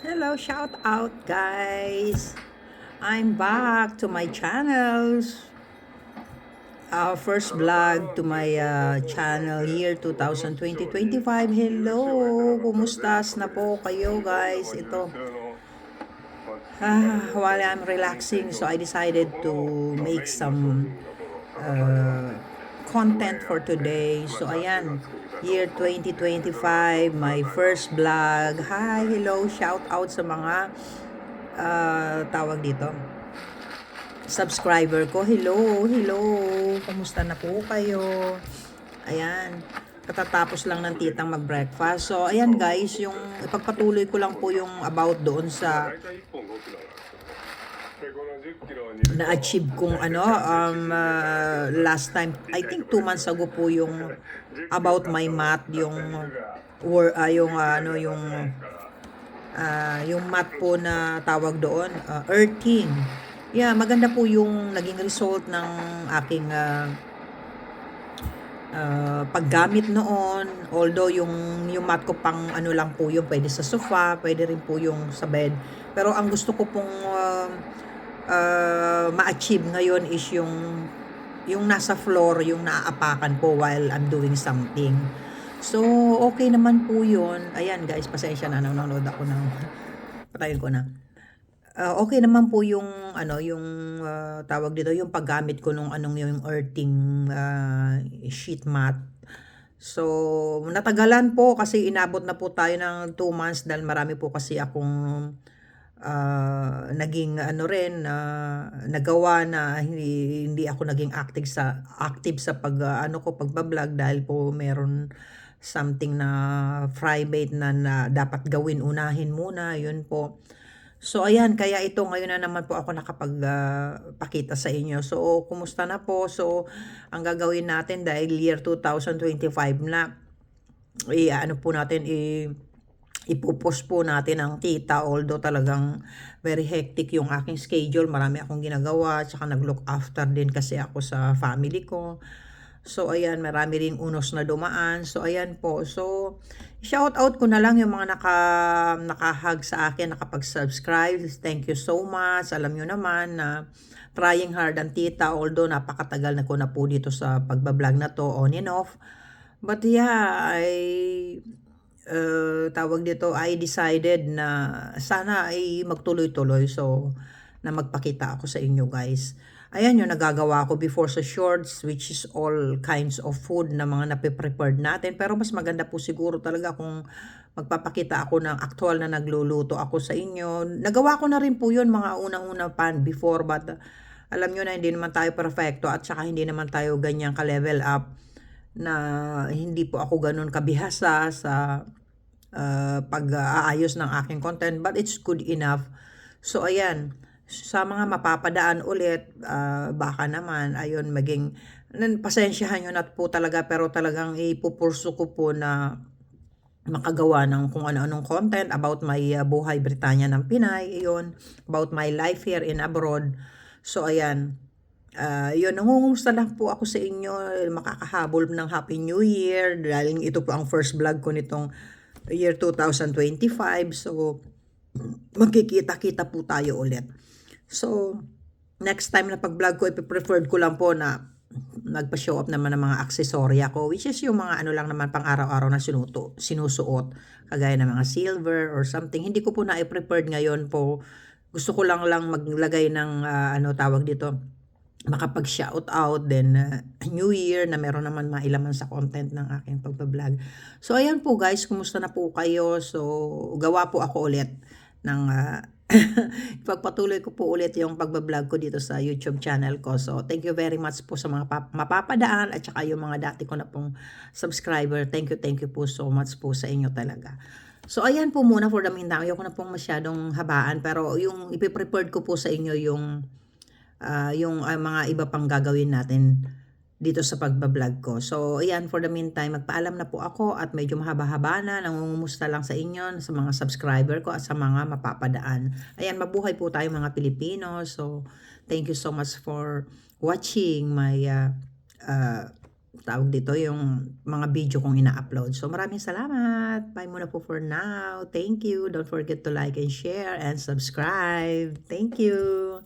Hello, shout out guys. I'm back to my channels. First vlog to my channel year 2020-25. Hello, kumustas na po kayo guys? Ito, while I'm relaxing, so I decided to make some content for today. So ayan, year 2025, my first vlog. Hi, hello, shout out sa mga tawag dito, subscriber ko. Hello, hello. Kumusta na po kayo? Ayan. Katatapos lang ng titang mag-breakfast. So, ayan guys, yung ipagpatuloy ko lang po yung about doon sa na-achieve kong last time. I think 2 months ago po yung about my math, yung yung math po na tawag doon, earthing. Yeah, maganda po yung naging result ng aking paggamit noon. Although yung math ko pang ano lang po yung pwede sa sofa, pwede rin po yung sa bed. Pero ang gusto ko pong ma-achieve ngayon is yung nasa floor, yung naaapakan po while I'm doing something. So, okay naman po yun. Ayan guys, pasensya na, nanonood ako ng, patayin ko na. Okay naman po yung, tawag dito, yung paggamit ko nung yung earthing sheet mat. So, natagalan po kasi inabot na po tayo ng 2 months dahil marami po kasi akong naging nagawa na hindi ako naging active sa pagba-vlog dahil po meron something na private na dapat gawin, unahin muna, yun po. So ayan, kaya ito ngayon na naman po ako pakita sa inyo. So kumusta na po? So ang gagawin natin dahil year 2025 na, ano po natin, ipopost po natin ang kita, although talagang very hectic yung aking schedule, marami akong ginagawa, tsaka nag-look after din kasi ako sa family ko. So ayan, marami ring unos na dumaan. So ayan po. So shout out ko na lang yung mga nakahag sa akin, nakapag-subscribe. Thank you so much. Alam nyo naman na trying hard ang tita, although napakatagal na ko na po dito sa pagbablog na to, on and off. But yeah, tawag dito, I decided na sana ay magtuloy-tuloy. So, na magpakita ako sa inyo guys. Ayan yung nagagawa ko before sa shorts, which is all kinds of food na mga nape-prepared natin. Pero mas maganda po siguro talaga kung magpapakita ako ng actual na nagluluto ako sa inyo. Nagawa ko na rin po yun mga unang-una pan before, but alam nyo na hindi naman tayo perfecto at saka hindi naman tayo ganyan ka-level up na hindi po ako ganun kabihasa sa pag-aayos ng aking content, but it's good enough. So ayan, sa mga mapapadaan ulit, baka naman ayun maging pasensyahan nyo na po talaga, pero talagang ipupurso ko po na makagawa ng kung ano-anong content about my buhay Britanya ng Pinay, yun, about my life here in abroad. So ayan, yun, nangungumusta lang po ako sa inyo, makakahabol ng Happy New Year dahil ito po ang first vlog ko nitong year 2025. So magkikita-kita po tayo ulit. So next time na pag-vlog ko, ipi-preferred ko lang po na nagpa-show up naman ng mga aksesorya ko, which is yung mga ano lang naman pang araw-araw na sinusuot, kagaya ng mga silver or something. Hindi ko po na i-prepared ngayon po. Gusto ko lang maglagay ng tawag dito, makapag-shout out, then New Year na meron naman mailaman sa content ng aking pagbablog. So ayan po guys, kumusta na po kayo? So gawa po ako ulit ng ipagpatuloy ko po ulit yung pagbablog ko dito sa YouTube channel ko. So thank you very much po sa mga mapapadaan at saka yung mga dati ko na pong subscriber. Thank you po so much po sa inyo talaga. So ayan po muna for the meantime. Ayoko na pong masyadong habaan, pero yung ipiprepared ko po sa inyo yung mga iba pang gagawin natin dito sa pagbablog ko. So, ayan, for the meantime, magpaalam na po ako at medyo mahaba-haba na, nangungumusta lang sa inyo, sa mga subscriber ko at sa mga mapapadaan. Ayan, mabuhay po tayo mga Pilipino. So, thank you so much for watching my tawag dito, yung mga video kong ina-upload. So maraming salamat. Bye muna po for now. Thank you. Don't forget to like and share and subscribe. Thank you.